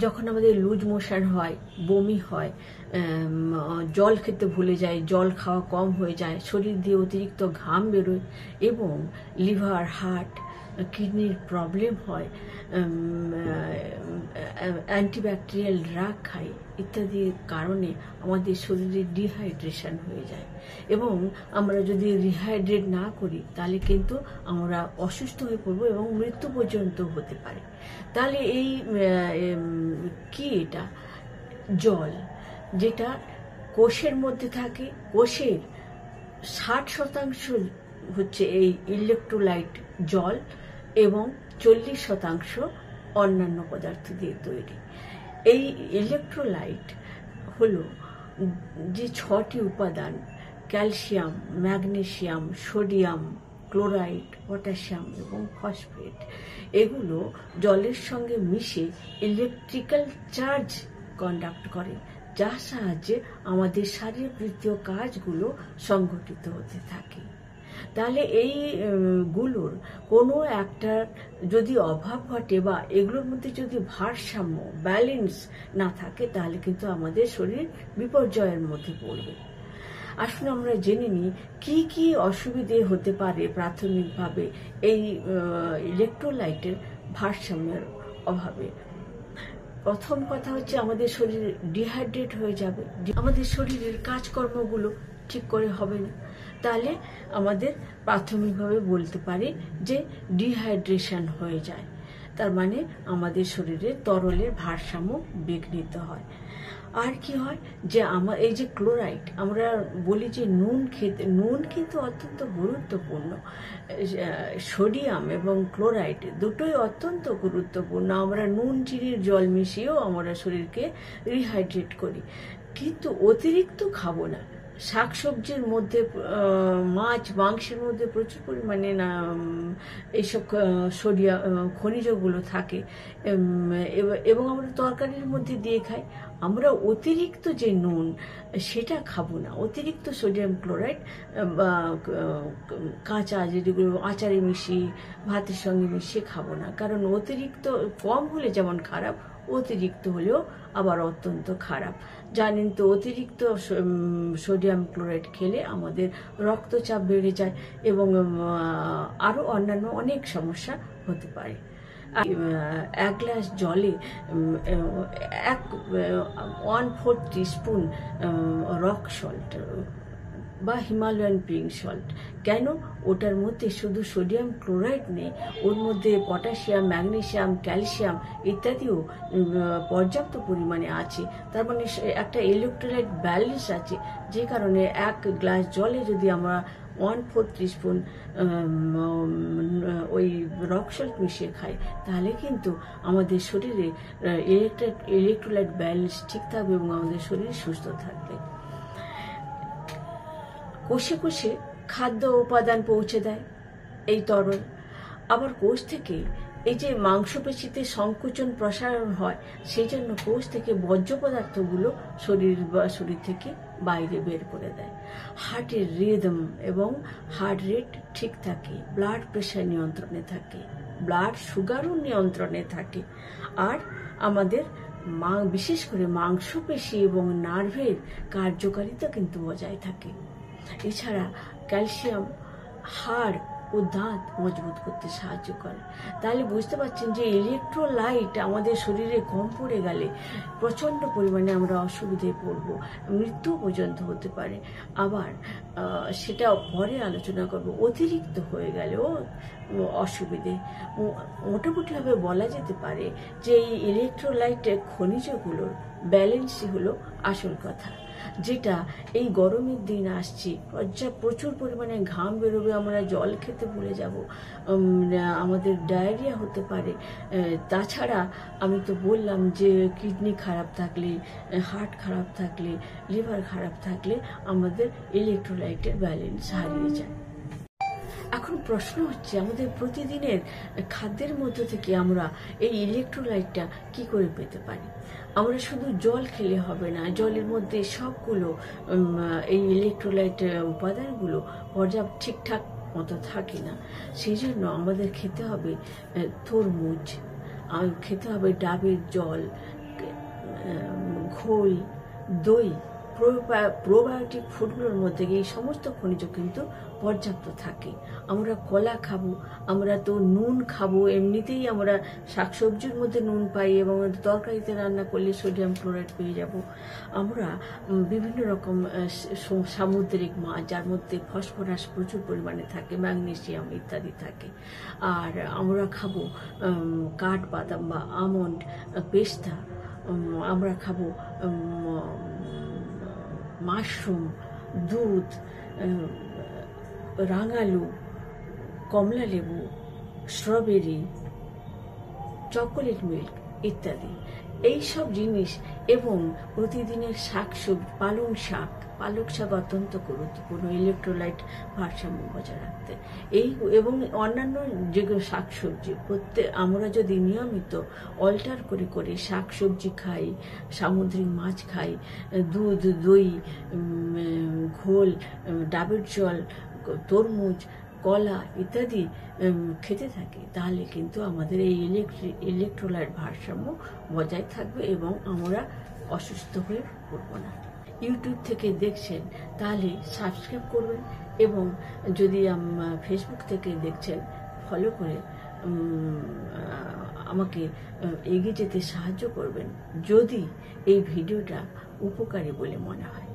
যখন আমাদের loose motion হয়, বমি হয়, জল খেতে ভুলে যায়, জল খাওয়া কম হয়ে যায়, শরীর দিয়ে অতিরিক্ত ঘাম বেরোয় এবং লিভার, হার্ট, কিডনির প্রবলেম হয়, অ্যান্টিব্যাকটেরিয়াল ড্রাগ খাই ইত্যাদির কারণে আমাদের শরীরে ডিহাইড্রেশন হয়ে যায় এবং আমরা যদি রিহাইড্রেট না করি তাহলে কিন্তু আমরা অসুস্থ হয়ে পড়বো এবং মৃত্যু পর্যন্ত হতে পারে। তাহলে এই কি এটা জল, যেটা কোষের মধ্যে থাকে, কোষের 60% হচ্ছে এই ইলেকট্রোলাইট জল এবং 40% অন্যান্য পদার্থ দিয়ে তৈরি। এই ইলেকট্রোলাইট হলো যে 6টি উপাদান, calcium, magnesium, sodium, chloride, potassium এবং ফসফেট, এগুলো জলের সঙ্গে মিশে ইলেকট্রিক্যাল চার্জ কন্ডাক্ট করে, যার সাহায্যে আমাদের শারীরবৃত্তীয় কাজগুলো সংঘটিত হতে থাকে। তাহলে এই গুলোর কোনো একটা যদি অভাব ঘটে বা এগুলোর মধ্যে যদি ভারসাম্য, ব্যালেন্স না থাকে তাহলে কিন্তু আমাদের শরীর বিপর্যয়ের মধ্যে পড়বে। আসলে আমরা জেনে নিই কি কি অসুবিধে হতে পারে প্রাথমিকভাবে এই ইলেকট্রোলাইটের ভারসাম্যের অভাবে। প্রথম কথা হচ্ছে আমাদের শরীর ডিহাইড্রেট হয়ে যাবে, আমাদের শরীরের কাজকর্মগুলো ঠিক করে হবে না। তাহলে আমাদের প্রাথমিকভাবে বলতে পারি যে ডিহাইড্রেশন হয়ে যায়, তার মানে আমাদের শরীরে তরলের ভারসাম্য বিঘ্নিত হয়। আর কি হয় যে এই যে ক্লোরাইড, আমরা বলি যে নুন খেতে, নুন কিন্তু অত্যন্ত গুরুত্বপূর্ণ। সোডিয়াম এবং ক্লোরাইড দুটোই অত্যন্ত গুরুত্বপূর্ণ। আমরা নুন চিনির জল মিশিয়েও আমরা শরীরকে রিহাইড্রেট করি, কিন্তু অতিরিক্ত খাবো না। শাকসবজির মধ্যে, মাছ মাংসের মধ্যে প্রচুর পরিমাণে এইসব সোডিয়াম খনিজগুলো থাকে এবং আমরা তরকারির মধ্যে দিয়ে খাই। আমরা অতিরিক্ত যে নুন সেটা খাবো না, অতিরিক্ত সোডিয়াম ক্লোরাইড বা কাঁচা যেগুলো আচারে মিশিয়ে ভাতের সঙ্গে মিশিয়ে খাবো না, কারণ অতিরিক্ত কম হলে যেমন খারাপ, অতিরিক্ত হলেও আবার অত্যন্ত খারাপ। জানেন তো অতিরিক্ত সোডিয়াম ক্লোরাইড খেলে আমাদের রক্তচাপ বেড়ে যায় এবং আরও অন্যান্য অনেক সমস্যা হতে পারে। 1 গ্লাস জলে 1/4 টিস্পুন রক সল্ট বা হিমালয়ান পিঙ্ক সল্ট, কেন ওটার মধ্যে শুধু সোডিয়াম ক্লোরাইড নেই, ওর মধ্যে পটাশিয়াম, ম্যাগনেসিয়াম, ক্যালসিয়াম ইত্যাদিও পর্যাপ্ত পরিমাণে আছে। তার মানে একটা ইলেকট্রোলাইট ব্যালেন্স আছে, যে কারণে 1 গ্লাস জলে যদি আমরা 1/4 টিস্পুন ওই রক সল্ট মিশিয়ে খাই তাহলে কিন্তু আমাদের শরীরে ইলেকট্রোলাইট ব্যালেন্স ঠিক থাকবে এবং আমাদের শরীর সুস্থ থাকবে। কোষে কোষে খাদ্য উপাদান পৌঁছে দেয় এই তরল, আবার কোষ থেকে এই যে মাংসপেশিতে সংকোচন প্রসারণ হয়, সেই জন্য কোষ থেকে বর্জ্য পদার্থগুলো শরীর থেকে বাইরে বের করে দেয়। হার্টের রিদম এবং হার্ট রেট ঠিক থাকে, ব্লাড প্রেশার নিয়ন্ত্রণে থাকে, ব্লাড সুগারও নিয়ন্ত্রণে থাকে, আর আমাদের বিশেষ করে মাংসপেশি এবং নার্ভের কার্যকারিতা কিন্তু বজায় থাকে। এছাড়া ক্যালসিয়াম হাড় ও দাঁত মজবুত করতে সাহায্য করে। তাহলে বুঝতে পারছেন যে ইলেকট্রোলাইট আমাদের শরীরে কম পড়ে গেলে প্রচণ্ড পরিমাণে আমরা অসুবিধায় পড়ব, মৃত্যু পর্যন্ত হতে পারে। আবার সেটা পরে আলোচনা করব। অতিরিক্ত হয়ে গেলেও অসুবিধে। মোটামুটিভাবে বলা যেতে পারে যে এই ইলেকট্রোলাইট খনিজগুলোর ব্যালেন্সই হলো আসল কথা, যেটা এই গরমের দিন আসছে, প্রচুর পরিমাণে ঘাম বেরোবে, আমরা জল খেতে ভুলে যাব, আমাদের ডায়রিয়া হতে পারে। তাছাড়া আমি তো বললাম যে কিডনি খারাপ থাকলে, হার্ট খারাপ থাকলে, লিভার খারাপ থাকলে আমাদের ইলেকট্রোলাইটের ব্যালেন্স হারিয়ে যায়। এখন প্রশ্ন হচ্ছে আমাদের প্রতিদিনের খাদ্যের মধ্য থেকে আমরা এই ইলেকট্রোলাইটটা কি করে পেতে পারি। আমরা শুধু জল খেলে হবে না, জলের মধ্যে সবগুলো এই ইলেকট্রোলাইট উপাদানগুলো পর্যাপ্ত ঠিকঠাক মতো থাকে না। সেই জন্য আমাদের খেতে হবে তরমুজ, খেতে হবে ডাবের জল, ঘোল, দই, প্রোবায়োটিক ফুডগুলোর মধ্যে এই সমস্ত খনিজ কিন্তু পর্যাপ্ত থাকে। আমরা কলা খাবো, আমরা তো নুন খাবো, এমনিতেই আমরা শাকসবজির মধ্যে নুন পাই এবং তরকারিতে রান্না করলে সোডিয়াম ক্লোরাইড পেয়ে যাব। আমরা বিভিন্ন রকম সামুদ্রিক মাছ, যার মধ্যে ফসফরাস প্রচুর পরিমাণে থাকে, ম্যাগনেসিয়াম ইত্যাদি থাকে। আর আমরা খাবো কাঠবাদাম বা আমন্ড, পেস্তা, আমরা খাবো মাশরুম, দুধ, রাঙালু, কমলা লেবু, স্ট্রবেরি, চকোলেট মিল্ক ইত্যাদি। এইসব জিনিস এবং প্রতিদিনের শাকসবজি, পালক শাক অত্যন্ত গুরুত্বপূর্ণ ইলেকট্রোলাইট ভারসাম্য বজায় রাখতে। এবং অন্যান্য যেগুলো শাকসবজি আমরা যদি নিয়মিত অল্টার করে শাকসবজি খাই, সামুদ্রিক মাছ খাই, দুধ, দই, ঘোল, ডাবের জল, তরমুজ, কলা ইত্যাদি খেতে থাকি, তাহলে কিন্তু আমাদের এই ইলেকট্রোলাইট ভারসাম্য বজায় থাকবে এবং আমরা অসুস্থ হয়ে পড়ব না। ইউটিউব থেকে দেখছেন তাহলে সাবস্ক্রাইব করবেন, এবং যদি ফেসবুক থেকে দেখছেন ফলো করে আমাকে এগিয়ে যেতে সাহায্য করবেন, যদি এই ভিডিওটা উপকারী বলে মনে হয়।